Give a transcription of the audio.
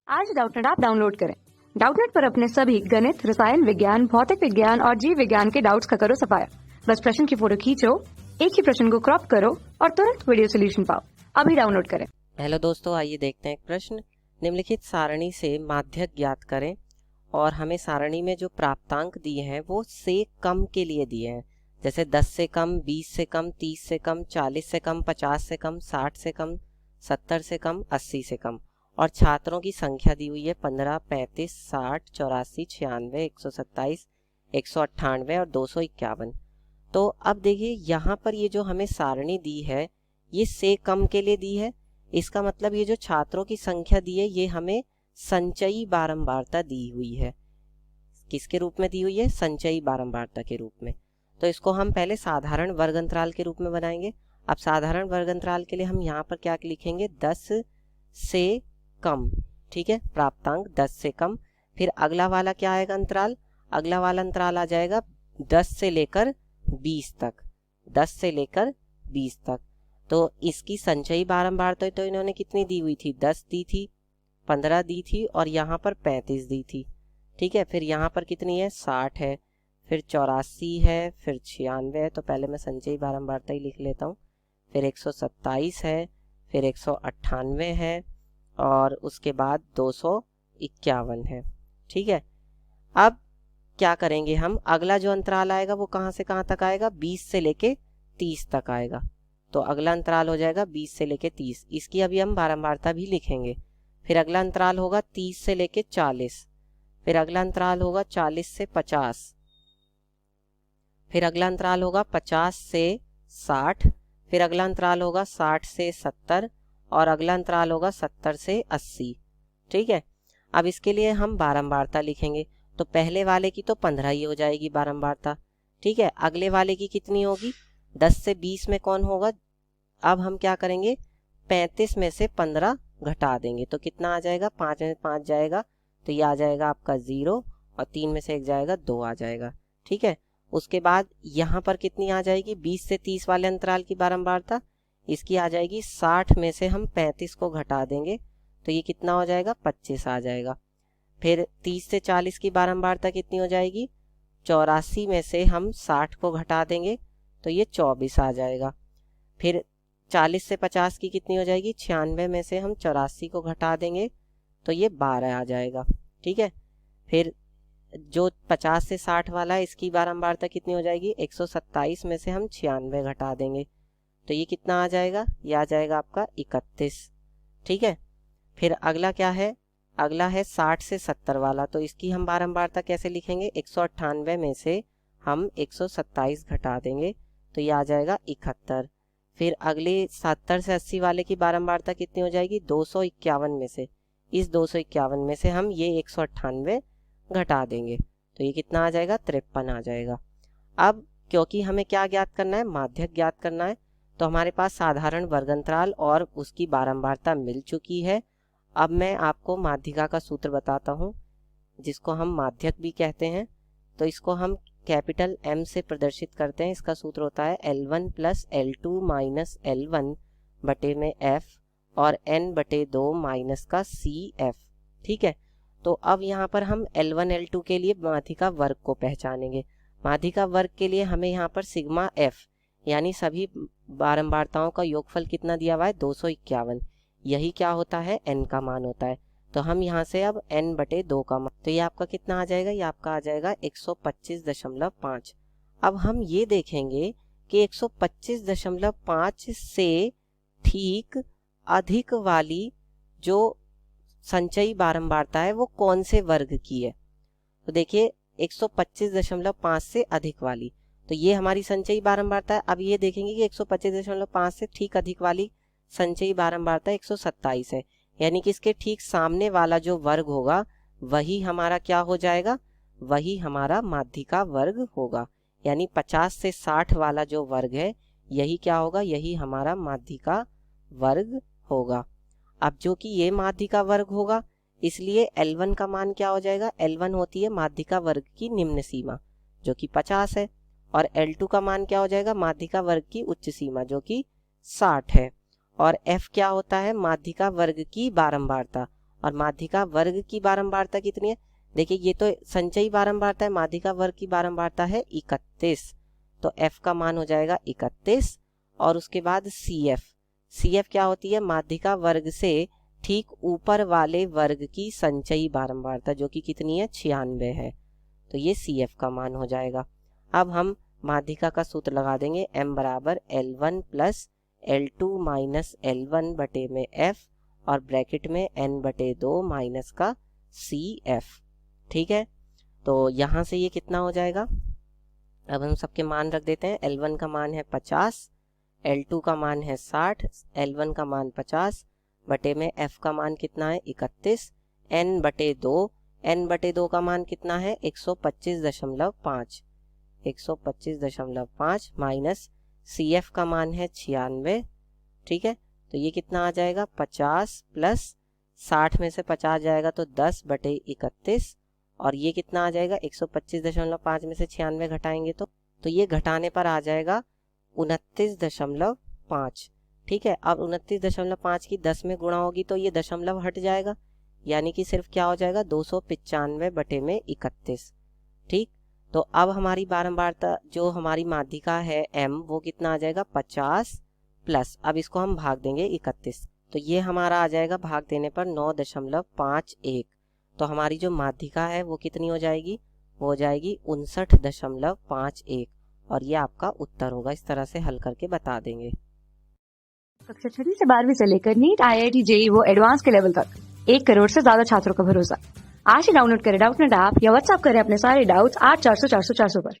आज Doubtnut app download करें। Doubtnut पर अपने सभी गणित, रसायन विज्ञान, भौतिक विज्ञान और जीव विज्ञान के डाउट्स का करो सफाया। बस प्रश्न की फोटो खींचो, एक ही प्रश्न को क्रॉप करो और तुरंत वीडियो सोल्यूशन पाओ। अभी डाउनलोड करें। हेलो दोस्तों, आइए देखते हैं एक प्रश्न। निम्नलिखित सारणी से माध्यक ज्ञात करें और हमें सारणी में जो प्राप्तांक दिए हैं वो से कम के लिए दिए हैं, जैसे 10 से कम, 20 से कम, 30 से कम, 40 से कम, 50 से कम, 60 से कम, 70 से कम, 80 से कम। और छात्रों की संख्या दी हुई है 15, 35, 60, 84, 96, 127, 198 और 251। तो अब देखिए यहाँ पर ये जो हमें सारणी दी है ये से कम के लिए दी है। इसका मतलब ये जो छात्रों की संख्या दी है ये हमें संचयी बारंबारता दी हुई है। किसके रूप में दी हुई है? संचयी बारंबारता के रूप में। तो इसको हम पहले साधारण वर्ग अंतराल के रूप में बनाएंगे। अब साधारण वर्ग अंतराल के लिए हम यहाँ पर क्या लिखेंगे? 10 से कम। ठीक है, प्राप्तांक 10 से कम। फिर अगला वाला क्या आएगा अंतराल? अगला वाला अंतराल आ जाएगा 10 से लेकर 20 तक। 10 से लेकर 20 तक। तो इसकी संचयी बारंबारता तो इन्होंने कितनी दी हुई थी? 10 दी थी, 15 दी थी और यहाँ पर 35 दी थी। ठीक है, फिर यहाँ पर कितनी है? 60 है, फिर 84 है, फिर 96 है। तो पहले मैं संचयी बारंबारता ही लिख लेता हूँ। फिर 127 है, फिर 198 है और उसके बाद 251 है। ठीक है, अब क्या करेंगे हम? अगला जो अंतराल आएगा वो कहाँ से कहाँ तक आएगा? 20 से लेके 30 तक आएगा। तो अगला अंतराल हो जाएगा 20 से लेके 30। इसकी अभी हम बारंबारता भी लिखेंगे। फिर अगला अंतराल होगा 30 से लेके 40। फिर अगला अंतराल होगा 40 से 50। फिर अगला अंतराल होगा 50 से 60। फिर अगला अंतराल होगा 60 से 70 और अगला अंतराल होगा 70 से 80। ठीक है, अब इसके लिए हम बारंबारता लिखेंगे। तो पहले वाले की तो 15 ही हो जाएगी बारंबारता। ठीक है, अगले वाले की कितनी होगी? 10 से 20 में कौन होगा? अब हम क्या करेंगे? 35 में से 15 घटा देंगे तो कितना आ जाएगा? 5 में 5 जाएगा तो ये आ जाएगा आपका 0 और 3 में से 1 जाएगा 2 आ जाएगा। ठीक है, उसके बाद यहाँ पर कितनी आ जाएगी? 20 से 30 वाले अंतराल की बारंबारता इसकी आ जाएगी 60 में से हम 35 को घटा देंगे तो ये कितना हो जाएगा? 25 आ जाएगा। फिर 30 से 40 की बारंबारता कितनी हो जाएगी? 84 में से हम 60 को घटा देंगे तो ये 24 आ जाएगा। फिर 40 से 50 की कितनी हो जाएगी? 96 में से हम 84 को घटा देंगे तो ये 12 आ जाएगा। ठीक है, फिर जो 50 से 60 वाला है इसकी बारंबारता कितनी हो जाएगी? 127 में से हम 96 घटा देंगे तो ये कितना आ जाएगा? ये आ जाएगा आपका 31। ठीक है, फिर अगला क्या है? अगला है 60 से 70 वाला। तो इसकी हम बारंबारता कैसे लिखेंगे? 198 में से हम 127 घटा देंगे तो ये आ जाएगा 71। फिर अगले 70 से 80 वाले की बारंबारता कितनी हो जाएगी? 251 में से इस 251 में से हम ये 198 घटा देंगे तो ये कितना आ जाएगा? 53 आ जाएगा। अब क्योंकि हमें क्या ज्ञात करना है? माध्यक ज्ञात करना है, तो हमारे पास साधारण वर्ग अंतराल और उसकी बारंबारता मिल चुकी है। अब मैं आपको माध्यिका का सूत्र बताता हूँ जिसको हम माध्यक भी कहते हैं। तो इसको हम कैपिटल M से प्रदर्शित करते हैं। इसका सूत्र होता है L1 plus L2 minus L1 बटे में F और N बटे 2 माइनस का CF। ठीक है, तो अब यहाँ पर हम L1 L2 के लिए माध्यिका वर्ग को पहचानेंगे। माध्यिका वर्ग के लिए हमें यहाँ पर सिग्मा F यानी सभी बारंबारताओं का योगफल कितना दिया हुआ है? 251। यही क्या होता है? n का मान होता है। तो हम यहाँ से अब n बटे 2 का मान, तो ये आपका कितना आ जाएगा? ये आपका आ जाएगा 125.5। अब हम ये देखेंगे कि 125.5 से ठीक अधिक वाली जो संचयी बारंबारता है वो कौन से वर्ग की है? तो देखिए 125.5 से अधिक वाली, तो ये हमारी संचयी बारंबारता है। अब ये देखेंगे कि 125.5 से ठीक अधिक वाली संचयी बारंबारता 127 है, यानी कि इसके ठीक सामने वाला जो वर्ग होगा वही हमारा क्या हो जाएगा? वही हमारा माध्यिका वर्ग होगा। यानी 50 से 60 वाला जो वर्ग है यही क्या होगा? यही हमारा माध्यिका वर्ग होगा। अब जो कि ये माध्यिका वर्ग होगा इसलिए L1 का मान क्या हो जाएगा? L1 होती है माध्यिका वर्ग की निम्न सीमा जो कि 50 है और L2 का मान क्या हो जाएगा? माध्यिका वर्ग की उच्च सीमा जो कि 60 है। और F क्या होता है? माध्यिका वर्ग की बारंबारता और माध्यिका वर्ग की बारंबारता कितनी है? देखिए ये तो संचयी बारंबारता है, माध्यिका वर्ग की बारंबारता है 31, तो f का मान हो जाएगा 31। और उसके बाद CF क्या होती है? माध्यिका वर्ग से ठीक ऊपर वाले वर्ग की संचयी बारंबारता, जो कि कितनी है? 96 है, तो ये CF का मान हो जाएगा। अब हम माध्यिका का सूत्र लगा देंगे, m बराबर L1 plus L2 minus L1 बटे में f और ब्रैकेट में n बटे 2 माइनस का CF। ठीक है, तो यहाँ से ये कितना हो जाएगा? अब हम सबके मान रख देते हैं। L1 का मान है 50, L2 का मान है 60, L1 का मान 50 बटे में f का मान कितना है? 31, n बटे 2 का मान कितना है? 125.5, 125.5 माइनस CF का मान है 96। ठीक है, तो ये कितना आ जाएगा? 50 प्लस 60 में से 50 जाएगा तो 10 बटे 31, और ये कितना आ जाएगा? 125.5 में से 96 घटाएंगे तो ये घटाने पर आ जाएगा 29.5। ठीक है, अब 29.5 की 10 में गुणा होगी तो ये दशमलव हट जाएगा, यानी कि सिर्फ क्या हो जाएगा? 295 बटे में 31। ठीक, तो अब हमारी बारंबारता जो हमारी माध्यिका है m, वो कितना आ जाएगा? 50 प्लस, अब इसको हम भाग देंगे 31, तो ये हमारा आ जाएगा भाग देने पर 9.51। तो हमारी जो माध्यिका है वो कितनी हो जाएगी? वो हो जाएगी 59.51, और ये आपका उत्तर होगा। इस तरह से हल करके बता देंगे। कक्षा 6वीं से 12वीं से लेकर नीट, IIT, JEE वो एडवांस के लेवल तक 1 करोड़ से ज्यादा छात्रों का भरोसा। आज ही डाउनलोड करें डाउटनेट ऐप या व्हाट्सएप करें अपने सारे डाउट्स 8400 400 400 पर।